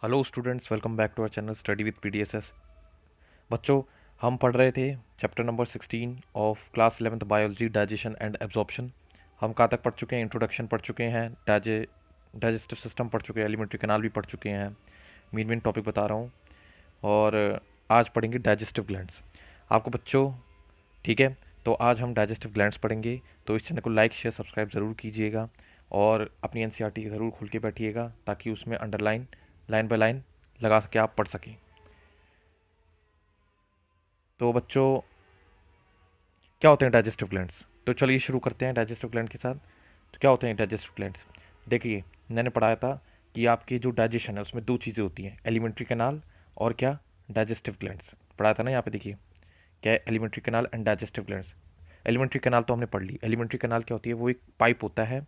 Hello students, welcome back to our channel study with PDSS. बच्चों, हम पढ़ रहे थे chapter number 16 of class 11th biology, digestion and absorption. हम कहाँ तक पढ़ चुके हैं? इंट्रोडक्शन पढ़ चुके हैं, डाइजेस्टिव सिस्टम पढ़ चुके हैं, एलिमेंट्री कैनाल भी पढ़ चुके हैं। मेन मेन टॉपिक बता रहा हूँ। और आज पढ़ेंगे डाइजेस्टिव ग्लैंड्स। आपको बच्चों, ठीक है, तो आज हम डाइजेस्टिव ग्लैंड्स पढ़ेंगे। तो इस चैनल को लाइक शेयर सब्सक्राइब ज़रूर कीजिएगा और अपनी एनसीईआरटी ज़रूर खोल के बैठिएगा ताकि उसमें अंडरलाइन लाइन बाय लाइन लगा सके, आप पढ़ सकें। तो बच्चों, क्या होते हैं डाइजेस्टिव ग्लैंड्स? तो चलिए शुरू करते हैं डाइजेस्टिव ग्लैंड के साथ। तो क्या होते हैं डाइजेस्टिव ग्लैंड्स? देखिए, मैंने पढ़ाया था कि आपके जो डाइजेशन है उसमें दो चीज़ें होती हैं, एलिमेंट्री कैनाल और क्या, डाइजेस्टिव ग्लैंड्स। पढ़ाया था ना यहाँ पे, देखिए क्या है, alimentary canal and digestive glands. Alimentary canal तो हमने पढ़ ली। एलिमेंट्री कैनाल क्या होती है? वो एक पाइप होता है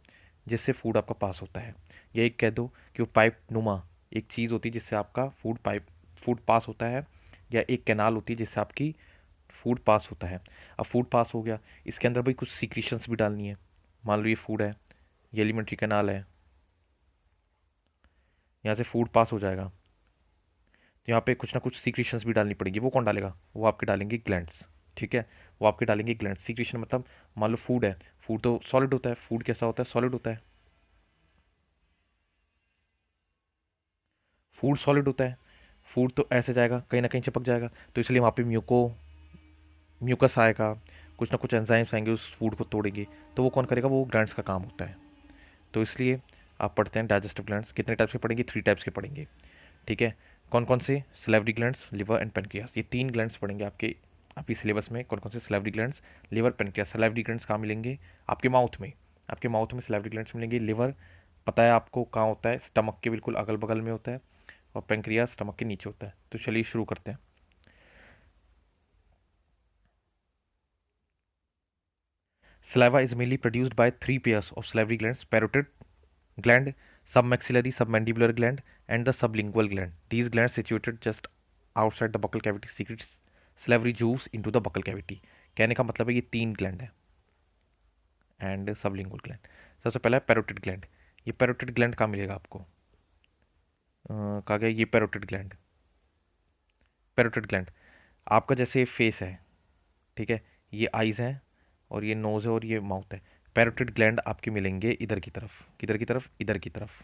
जिससे फूड आपका पास होता है। या एक कह दो कि वो पाइप नुमा एक चीज़ होती है जिससे आपका फूड पास होता है। या एक कैनाल होती है जिससे आपकी फूड पास होता है। अब फूड पास हो गया, इसके अंदर भाई कुछ सीक्रेशंस भी डालनी है। मान लो ये फूड है, ये एलिमेंट्री कैनाल है, यहाँ से फूड पास हो जाएगा, तो यहाँ पे कुछ ना कुछ सीक्रेशंस भी डालनी पड़ेगी। वो कौन डालेगा? वो आपके डालेंगे ग्लैंड्स। ठीक है, वो आपके डालेंगे ग्लैंड्स। सीक्रेशन मतलब, मान लो फूड है, फूड तो सॉलिड होता है। फूड कैसा होता है? सॉलिड होता है। फूड सॉलिड होता है। फूड तो ऐसे जाएगा, कहीं ना कहीं चिपक जाएगा, तो इसलिए वहाँ पे म्यूकस आएगा, कुछ ना कुछ एंजाइम्स आएंगे उस फूड को तोड़ेंगे। तो वो कौन करेगा? वो ग्लैंड्स का काम होता है। तो इसलिए आप पढ़ते हैं डाइजेस्टिव ग्लैंड्स। कितने टाइप्स के पढ़ेंगे? 3 टाइप्स के पढ़ेंगे। ठीक है, कौन कौन से? Salivary glands, liver and pancreas. ये 3 ग्लैंड्स पढ़ेंगे आपके सिलेबस में। कौन कौन से? Salivary glands, liver, pancreas. Salivary glands कहाँ मिलेंगे? आपके माउथ में। आपके माउथ में सलेवरी ग्लैंड्स मिलेंगे। लिवर पता है आपको कहाँ होता है? स्टमक के बिल्कुल अगल बगल में होता है। और पेनक्रियास स्टमक के नीचे होता है। तो चलिए शुरू करते हैं। Saliva is mainly produced by 3 pairs of salivary glands: parotid gland, submaxillary submandibular gland, and the sublingual gland. These glands situated just outside the buccal cavity secretes salivary juice into the buccal cavity. कहने का मतलब है ये 3 gland है and sublingual gland. सबसे पहला है parotid gland. ये पैरोटिड ग्लैंड कहाँ मिलेगा आपको? कहा गया ये पैरोटिड ग्लैंड। पैरोटिड ग्लैंड आपका जैसे फेस है, ठीक है, ये आइज़ हैं और ये नोज़ है और ये माउथ है। पैरोटिड ग्लैंड आपके मिलेंगे इधर की तरफ। किधर की तरफ? इधर की तरफ,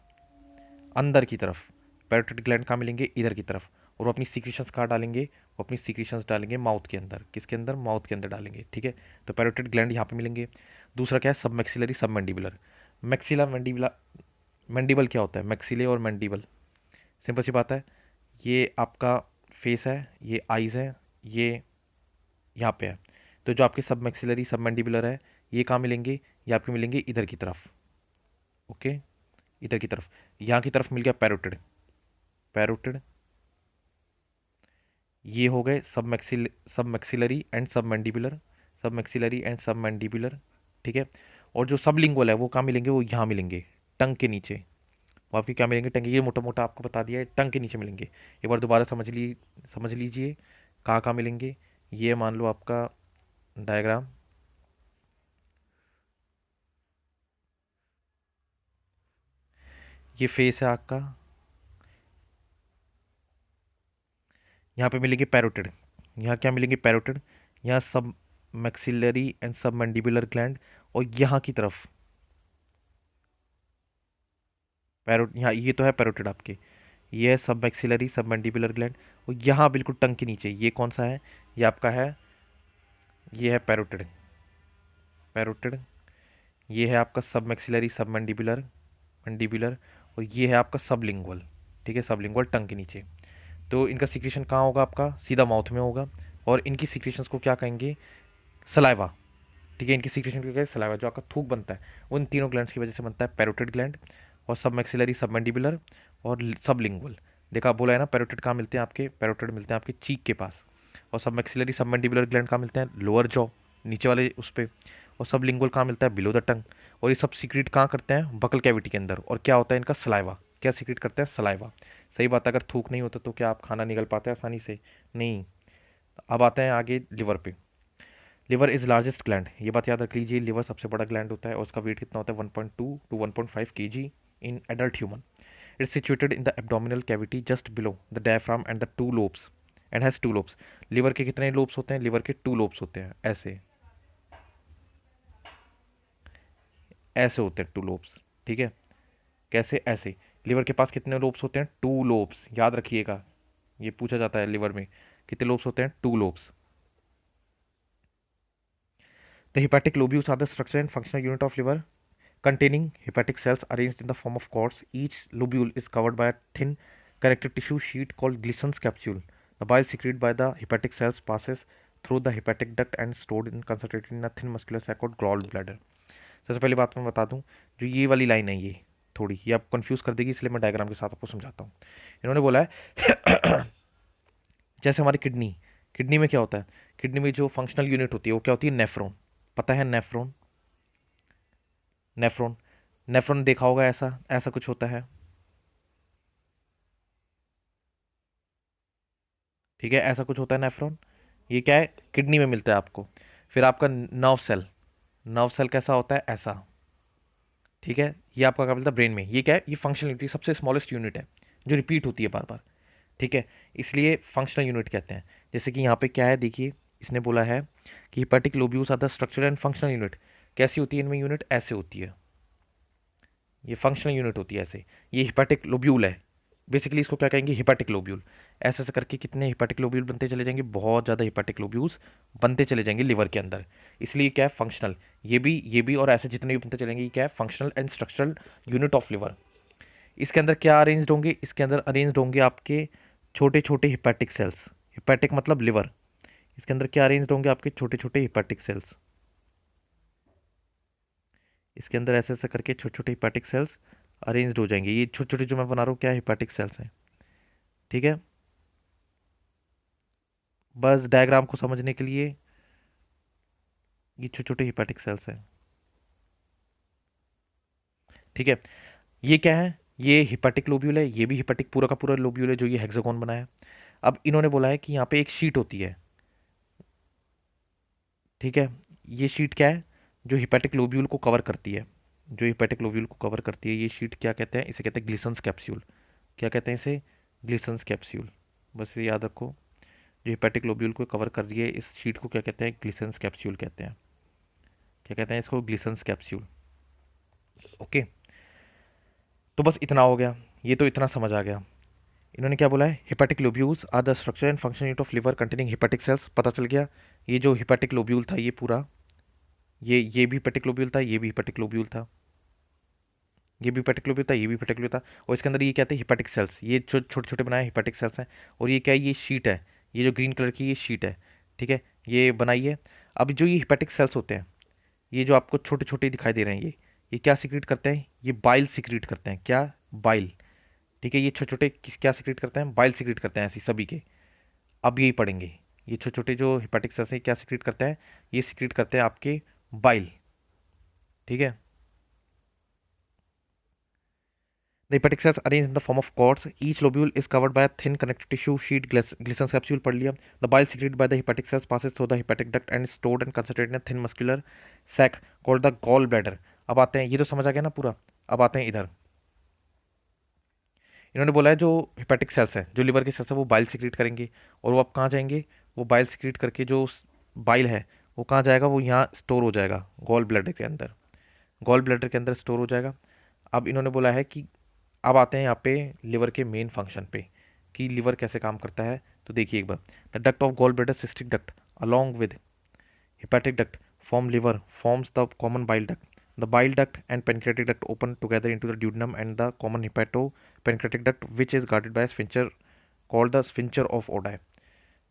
अंदर की तरफ। पैरोटिड ग्लैंड कहाँ मिलेंगे? इधर की तरफ। और वो अपनी सीक्रेशंस कहाँ डालेंगे? वो अपनी सीक्रेशंस डालेंगे माउथ के अंदर। किसके अंदर? माउथ के अंदर डालेंगे। ठीक है, तो पैरोटिड ग्लैंड यहाँ पे मिलेंगे। दूसरा क्या है? सब मैक्सिलरी सब मैंडिबुलर। मैक्सिला मैंडिबुला, मैंडिबल क्या होता है? मैक्सिले और मैंडिबल, सिंपल सी बात है। ये आपका फेस है, ये आइज़ है, ये यहाँ पे है। तो जो आपके सब मैक्सिलरी सब मैंडिबुलर है, ये कहाँ मिलेंगे? ये आपके मिलेंगे इधर की तरफ। ओके, इधर की तरफ। यहाँ की तरफ मिल गया पैरोटिड। पैरोटिड ये हो गए सब मैक्सिलरी एंड सब मैंडिबुलर। सब मैक्सिलरी एंड सब मैंडिबुलर, ठीक है। और जो सब लिंगुअल है वो कहाँ मिलेंगे? वो यहाँ मिलेंगे, टंग के नीचे। वो आपके क्या मिलेंगे? टंग। ये मोटा मोटा आपको बता दिया है, टंग के नीचे मिलेंगे। एक बार दोबारा समझ लीजिए कहाँ कहाँ मिलेंगे। ये मान लो आपका डायग्राम, ये फेस है आपका, यहाँ पे मिलेंगे पैरोटिड। यहाँ क्या मिलेंगे? पैरोटिड। यहाँ सब मैक्सिलरी एंड सब मैंडिबुलर ग्लैंड। और यहाँ की तरफ यहाँ ये तो है पैरोटिड आपके, ये है सब मैक्सिलरी सब मैंडिबुलर ग्लैंड। और यहाँ बिल्कुल टंग के नीचे ये कौन सा है? ये आपका है, ये है पैरोटिड। पैरोटिड ये है आपका सब मैक्सिलरी सब मैंडिबुलर मैंडिबुलर। और ये है आपका सबलिंगुअल, ठीक है, सबलिंगुअल टंग के नीचे। तो इनका सिक्रेशन कहाँ होगा? आपका सीधा माउथ में होगा। और इनकी सिक्रेशंस को क्या कहेंगे? सलाइवा। ठीक है, इनकी सिक्रेशन को क्या है? सलाइवा। जो आपका थूक बनता है वो इन तीनों ग्लैंड्स की वजह से बनता है, पैरोटिड ग्लैंड और सब मैक्सिलरी सब मैंडिबुलर और सबलिंगुअल। देखा, बोला है ना, पैरोटिड कहाँ मिलते हैं आपके? पैरोटिड मिलते हैं आपके चीक के पास। और सब मैक्सिलरी सब मैंडिबुलर ग्लैंड कहाँ मिलते हैं? लोअर जॉ, नीचे वाले उस पर। और सब लिंगुअल कहाँ मिलता है? Below the tongue. और ये सब सीक्रेट कहाँ करते हैं? बकल कैविटी के अंदर। और क्या होता है इनका? सलाइवा। क्या सीक्रेट करते हैं? सलाइवा। सही बात है, अगर थूक नहीं होता तो क्या आप खाना निगल पाते हैं आसानी से? नहीं। अब आते हैं आगे लिवर पे। लिवर इज लार्जेस्ट ग्लैंड, ये बात याद रख लीजिए, लिवर सबसे बड़ा ग्लैंड होता है और उसका वेट कितना होता है? 1.2 to 1.5 kg in adult human. It's situated in the abdominal cavity just below the diaphragm and the two lobes and has two lobes. Liver के कितने lobes होते हैं? लिवर के two lobes होते हैं, ऐसे ऐसे होते हैं two lobes, ठीक है? कैसे? ऐसे। लिवर के पास कितने lobes होते हैं? Two lobes, याद रखिएगा, ये पूछा जाता है लिवर में कितने lobes होते हैं? Two lobes. The hepatic lobules are the structure and functional unit of liver, containing hepatic cells arranged in the form of cords. Each lobule is covered by a thin connective tissue sheet called Glissen's capsule. The bile secreted by the hepatic cells passes through the hepatic duct and stored in concentrated in a thin muscular sac called gallbladder. सबसे पहली बात मैं बता दूं, जो ये वाली line है ये थोड़ी ये आपको कंफ्यूज कर देगी, इसलिए मैं डायग्राम के साथ आपको समझाता हूँ. इन्होंने बोला है जैसे हमारी किडनी, किडनी में क्या होता है? किडनी में जो फंक्शनल यूनिट होती है वो क्या होती है? नेफ्रॉन. पता है नेफ्रॉन? नेफ्रॉन, नेफ्रॉन देखा होगा, ऐसा ऐसा कुछ होता है, ठीक है? ऐसा कुछ होता है नेफ्रॉन. ये क्या है? किडनी में मिलता है आपको. फिर आपका नर्व सेल, नर्व सेल कैसा होता है? ऐसा, ठीक है? ये आपका क्या मिलता है? ब्रेन में. ये क्या है? ये फंक्शनल यूनिट, सबसे स्मॉलेस्ट यूनिट है जो रिपीट होती है बार बार, ठीक है? इसलिए फंक्शनल यूनिट कहते हैं. जैसे कि यहाँ पे क्या है, देखिए इसने बोला है कि hepatic lobules are the structural and functional unit. कैसी होती है इनमें यूनिट? ऐसे होती है, ये फंक्शनल यूनिट होती है ऐसे. ये हिपैटिक लोब्यूल है, बेसिकली इसको क्या कहेंगे? Hepatic lobule. ऐसे ऐसे करके कितने हिपैटिक लोब्यूल बनते चले जाएंगे? बहुत ज़्यादा हिपैटिक लोब्यूल्स बनते चले जाएंगे लिवर के अंदर. इसलिए क्या है? फंक्शनल. ये भी और ऐसे जितने भी बनते चलेंगे, ये क्या है? Functional and structural unit of liver. इसके अंदर क्या अरेंज्ड होंगे? इसके अंदर अरेंज्ड होंगे आपके छोटे छोटे हिपैटिक सेल्स. हिपैटिक मतलब लिवर. इसके अंदर क्या अरेंज्ड होंगे? आपके छोटे छोटे हिपैटिक सेल्स. इसके अंदर ऐसे ऐसे करके छोटे छोटे हिपैटिक सेल्स अरेंज्ड हो जाएंगे. ये छोटे छोटे जो मैं बना रहा हूँ क्या हिपैटिक सेल्स हैं, ठीक है? बस डायग्राम को समझने के लिए ये छोटे छोटे हिपैटिक सेल्स हैं, ठीक है? ये क्या है? ये हिपैटिक लोब्यूल है. ये भी हिपैटिक पूरा का पूरा लोब्यूल है जो ये हेक्सागोन बनाया है. अब इन्होंने बोला है कि यहाँ पे एक शीट होती है, ठीक है? ये शीट क्या है? जो हिपैटिक लोब्यूल को कवर करती है, जो हिपैटिक लोब्यूल को कवर करती है, ये शीट क्या कहते हैं? इसे कहते हैं ग्लिसन्स कैप्सूल. क्या कहते हैं इसे? Glisson's capsule. बस ये याद रखो, जो हिपैटिक लोब्यूल को कवर कर रही है इस शीट को क्या कहते हैं? ग्लिसन्स कैप्सूल कहते हैं. क्या कहते हैं इसको? Glisson's capsule. ओके, तो बस इतना हो गया, ये तो इतना समझ आ गया. इन्होंने क्या बोला है? Hepatic lobules are the structure and function unit of liver containing hepatic cells. पता चल गया. ये जो हिपैटिक लोब्यूल था ये पूरा, ये भी हिपैटिक लोब्यूल था, ये भी हिपैटिक लोब्यूल था, ये भी हिपैटिक लोब्यूल था, ये भी हिपैटिक लोब्यूल था. और इसके अंदर ये क्या थे? Hepatic sales. ये छोटे छोटे बनाए हिपैटिक सेल्स हैं. और ये क्या है? ये शीट है, ये जो ग्रीन कलर की ये शीट है, ठीक है? ये बनाई है. अब जो ये हिपैटिक सेल्स होते हैं, ये जो आपको छोटे छोटे दिखाई दे रहे हैं, ये क्या सिक्रीट करते हैं? ये बाइल सिक्रीट करते हैं. क्या? बाइल, ठीक है? ये छोटे छोटे किस क्या सिक्रीट करते हैं? बाइल सिक्रीट करते हैं ऐसी सभी के. अब यही पढ़ेंगे. ये छोटे छोटे जो हिपैटिक सेल्स हैं क्या सिक्रीट करते हैं? ये सिक्रीट करते हैं आपके बाइल, ठीक है? The hepatic cells arranged in the form of cords. Each lobule is covered by a thin connective tissue sheet. Glissen's capsule पढ़ लिया. The bile secreted by the hepatic cells passes through the hepatic duct and is stored and concentrated in a thin muscular sac called the gallbladder. अब आते हैं, ये तो समझ आ गया ना पूरा. अब आते हैं इधर. इन्होंने बोला है जो हिपैटिक सेल्स हैं, जो लिवर के सेल्स हैं, वो बाइल सिक्रीट करेंगे. और वो अब कहाँ जाएंगे? वो बाइल सिक्रीट करके जो बाइल है वो कहाँ जाएगा? वो यहाँ स्टोर हो जाएगा गॉल ब्लैडर के अंदर. गॉल ब्लैडर के अंदर स्टोर हो जाएगा. अब इन्होंने बोला है कि अब आते हैं यहाँ पे लिवर के मेन फंक्शन पे कि लिवर कैसे काम करता है. तो देखिए एक बार. The duct of gall bladder cystic duct along with hepatic duct form liver forms the common bile duct. The bile duct and pancreatic duct open together into the duodenum and the common hepato-pancreatic duct, which is guarded by a sphincter called the sphincter of Oddi.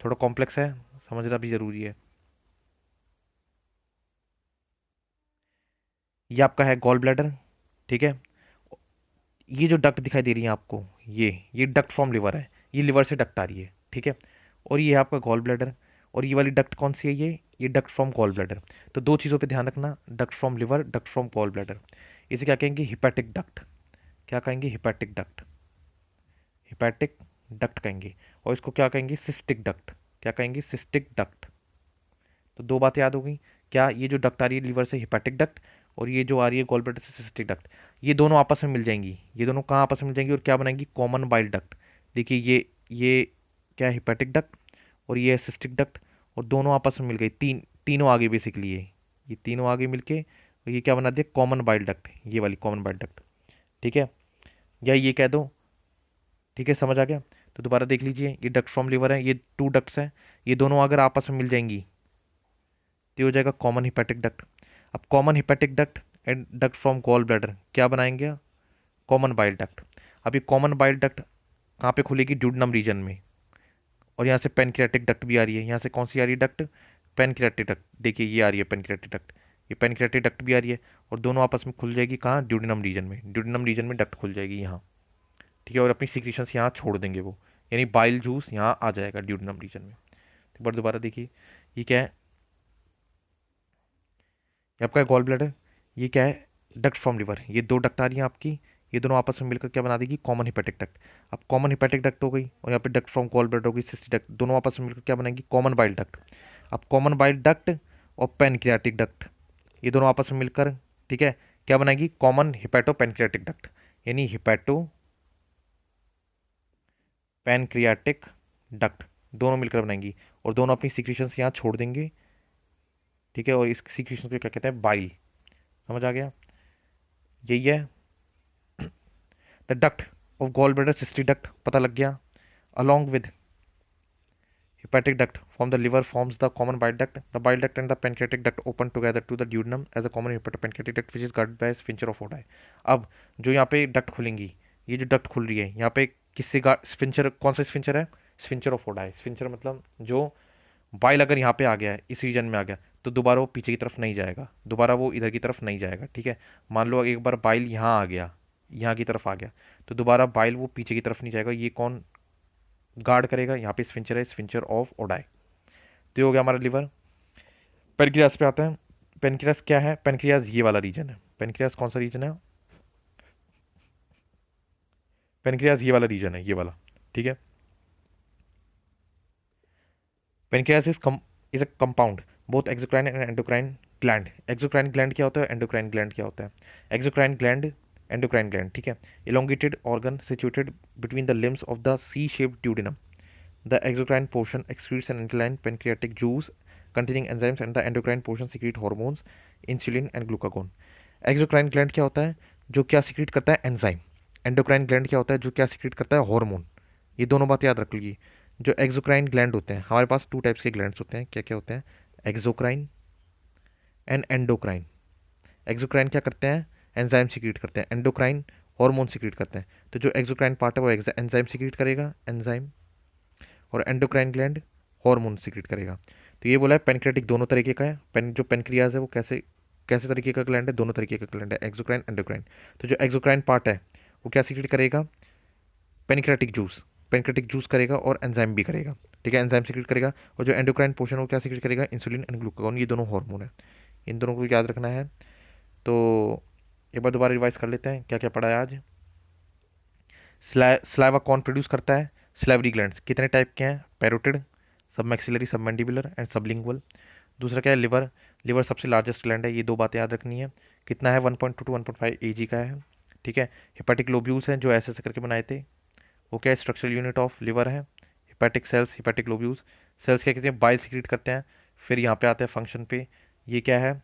थोड़ा complex है, समझना भी जरूरी है. ये आपका है gall bladder, ठीक है? ये जो डक्ट दिखाई दे रही है आपको, ये डक्ट फ्रॉम लिवर है, ये लिवर से डक्ट आ रही है, ठीक है? और ये आपका गॉल ब्लैडर. और ये वाली डक्ट कौन सी है? ये डक्ट फ्रॉम गॉल ब्लैडर. तो दो चीज़ों पे ध्यान रखना, duct from liver, duct from gall bladder. इसे क्या कहेंगे? Hepatic duct. क्या कहेंगे? Hepatic duct. हिपैटिक डक्ट कहेंगे. और इसको क्या कहेंगे? Cystic duct. क्या कहेंगे? Cystic duct. तो दो बातें याद हो गई. क्या? ये जो डक्ट आ रही है लिवर से, हिपैटिक डक्ट. और ये जो आ रही है गॉल ब्लैडर से सिस्टिक डक्ट, ये दोनों आपस में मिल जाएंगी। ये दोनों कहाँ आपस में मिल जाएंगी और क्या बनाएंगी? Common bile duct. देखिए ये क्या है? हिपैटिक डक्ट, और ये है सिस्टिक डक्ट, और दोनों आपस में मिल गई। तीनों आगे बेसिकली ये तीनों आगे मिलके और ये क्या बना दिया? कॉमन बाइल डक्ट, ये वाली कॉमन बाइल डक्ट। ठीक है, या ये कह दो। ठीक है, समझ आ गया? तो दोबारा देख लीजिए, ये डक्ट फ्रॉम लिवर है, ये 2 डक्ट्स हैं, ये दोनों अगर आपस में मिल जाएंगी तो ये हो जाएगा कॉमन हिपैटिक डक्ट। अब common hepatic duct and duct from gall bladder क्या बनाएंगे? Common bile duct. अब ये कॉमन बाइल डक्ट कहाँ पे खुलेगी? ड्यूडेनम रीजन में। और यहाँ से पेनक्रियाटिक डक्ट भी आ रही है। यहाँ से कौन सी आ रही है डक्ट? Pancreatic duct. देखिए ये आ रही है पेनक्रियाटिक डक्ट, ये पेनक्रियाटिक डक्ट भी आ रही है, और दोनों आपस में खुल जाएगी कहाँ? ड्यूडेनम रीजन में। ड्यूडेनम रीजन में डक्ट खुल जाएगी यहाँ। ठीक है, और अपनी सीक्रेशंस यहाँ छोड़ देंगे वो, यानी बाइल जूस यहाँ आ जाएगा ड्यूडेनम रीजन में। तो बार दोबारा देखिए, ये क्या है? ये आपका गॉल ब्लैडर, ये क्या है? Duct from liver. ये 2 डक्ट आ रही हैं आपकी, ये दोनों आपस में मिलकर क्या बना देगी? Common hepatic duct. अब कॉमन हिपैटिक डक्ट हो गई, और यहाँ पे डक्ट फ्रॉम गॉल ब्लैडर हो गई, सिस्टिक डक्ट, दोनों आपस में मिलकर क्या बनाएंगी? Common bile duct. अब कॉमन बाइल डक्ट और पेनक्रियाटिक डक्ट, ये दोनों आपस में मिलकर, ठीक है, क्या बनाएगी? कॉमन हिपैटो पेनक्रियाटिक डक्ट, यानी हिपैटो पेनक्रियाटिक डक्ट दोनों मिलकर बनाएंगी, और दोनों अपनी सीक्रेशंस यहाँ छोड़ देंगे। ठीक है, और इस सीक्रेशन को क्या कहते हैं? बाइल। समझ आ गया? यही है the duct of gall bladder, cystic duct पता लग गया। Along with hepatic duct from the liver forms the common bile duct. The bile duct and the pancreatic duct open together to the duodenum as a common hepatopancreatic duct which is guarded by a sphincter of Oddi. अब जो यहाँ पे duct खुलेंगी, ये जो duct खुल रही है यहाँ पे किससे स्फिंचर? कौन सा स्फिंचर है? स्फिंचर ऑफ ओडाई। स्फिंचर मतलब जो बाइल अगर यहाँ पे आ गया है, इस रीजन में आ गया, तो दोबारा वो पीछे की तरफ नहीं जाएगा, दोबारा वो इधर की तरफ नहीं जाएगा। ठीक है, मान लो एक बार बाइल यहाँ आ गया, यहाँ की तरफ आ गया, तो दोबारा बाइल वो पीछे की तरफ नहीं जाएगा। ये कौन गार्ड करेगा? यहाँ पे स्फिंचर है, स्फिंचर ऑफ ओडाई। तो ये हो गया हमारा लिवर। पेनक्रियास पे आते हैं। पेनक्रियास क्या है? पेनक्रियास ये वाला रीजन है। पेनक्रियास कौन सा रीजन है? पेनक्रियास ये वाला रीजन है, ये वाला। ठीक है, pancreas is a compound both exocrine and endocrine gland. Exocrine gland क्या होता है? एंडोक्राइन ग्लैंड क्या होता है? Exocrine gland, endocrine gland. ठीक है, elongated organ situated between the limbs of the C shaped duodenum. The exocrine portion excretes an alkaline pancreatic juice containing enzymes and the endocrine portion secrete hormones, insulin and glucagon. Exocrine gland क्या होता है? जो क्या secrete करता है? Enzyme. Endocrine gland क्या होता है? जो क्या सिक्रीट करता है? हार्मोन। ये दोनों बात याद रख लीजिए। जो एक्सोक्राइन ग्लैंड होते हैं, हमारे पास 2 टाइप्स के ग्लैंड्स होते हैं। क्या क्या होते हैं? Exocrine and endocrine. एक्सोक्राइन क्या करते हैं? एंजाइम सिक्रीट करते हैं। एंडोक्राइन हार्मोन सिक्रीट करते हैं। तो जो एक्सोक्राइन पार्ट है वो एंजाइम सिक्रीट करेगा, एंजाइम, और एंडोक्राइन ग्लैंड हार्मोन सिक्रेट करेगा। तो ये बोला है पेनक्रेटिक दोनों तरीके का है। जो पेनक्रियाज है वो कैसे कैसे तरीके का ग्लैंड है? दोनों तरीके का ग्लैंड है, एक्सोक्राइन एंडोक्राइन। तो जो एक्सोक्राइन पार्ट है वो क्या सिक्रेट करेगा? Pancreatic juice. पेनक्रेटिक जूस करेगा और एंजाइम भी करेगा। ठीक है, एंजाइम सिक्रेट करेगा। और जो एंडोक्राइन पोर्शन वो क्या सिक्रेट करेगा? Insulin and glucagon. ये दोनों हार्मोन है, इन दोनों को याद रखना है। तो एक बार दोबारा रिवाइज कर लेते हैं क्या क्या पढ़ा है आज। स्लाइवा कौन प्रोड्यूस करता है? Salivary glands. कितने टाइप के हैं? पैरोटिड, सब मैक्सिलरी, सब मैंडिबुलर एंड सबलिंगुअल। दूसरा क्या है? लिवर। लिवर सबसे लार्जेस्ट ग्लैंड है, ये 2 बातें याद रखनी है। कितना है? 1.2 टू 1.5 AG का है। ठीक है, हेपेटिक लोब्यूल्स हैं जो ऐसे ऐसे करके बनाए थे, वो क्या है? स्ट्रक्चरल यूनिट ऑफ लिवर है। Hepatic cells, hepatic lobules. Cells क्या कहते हैं? बाइल सिक्रीट करते हैं। फिर यहाँ पे आते हैं फंक्शन पे। ये क्या है?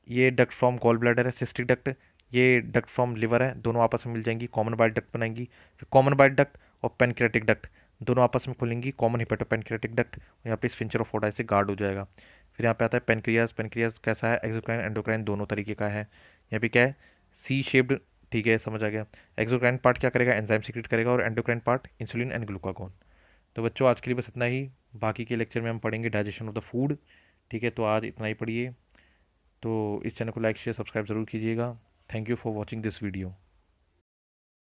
ये डक्ट फ्रॉम गॉल ब्लैडर है, सिस्टिक डक्ट। ये डक्ट फ्रॉम लिवर है, दोनों आपस में मिल जाएंगी, कॉमन बाइल डक्ट बनाएंगी। फिर कॉमन बाइल डक्ट और पेनक्रेटिक डक्ट दोनों आपस में खुलेंगी, कॉमन हिपेटो पेनक्रेटिक डक्ट, और यहाँ पे स्फिंचर ऑफ ओडाई से गार्ड हो जाएगा। फिर यहाँ पे आता है पेनक्रियाज। पेनक्रियाज कैसा है? एक्सोक्राइन एंडोक्राइन दोनों तरीके का है। यहाँ पे क्या है? C shaped. ठीक है, समझ आ गया। एक्सोक्राइन पार्ट क्या करेगा? एंजाइम सिक्रेट करेगा, और endocrine part insulin and glucagon. तो बच्चों आज के लिए बस इतना ही। बाकी के लेक्चर में हम पढ़ेंगे डाइजेशन ऑफ द फूड। ठीक है, तो आज इतना ही पढ़िए। तो इस चैनल को लाइक शेयर सब्सक्राइब ज़रूर कीजिएगा। Thank you for watching this video.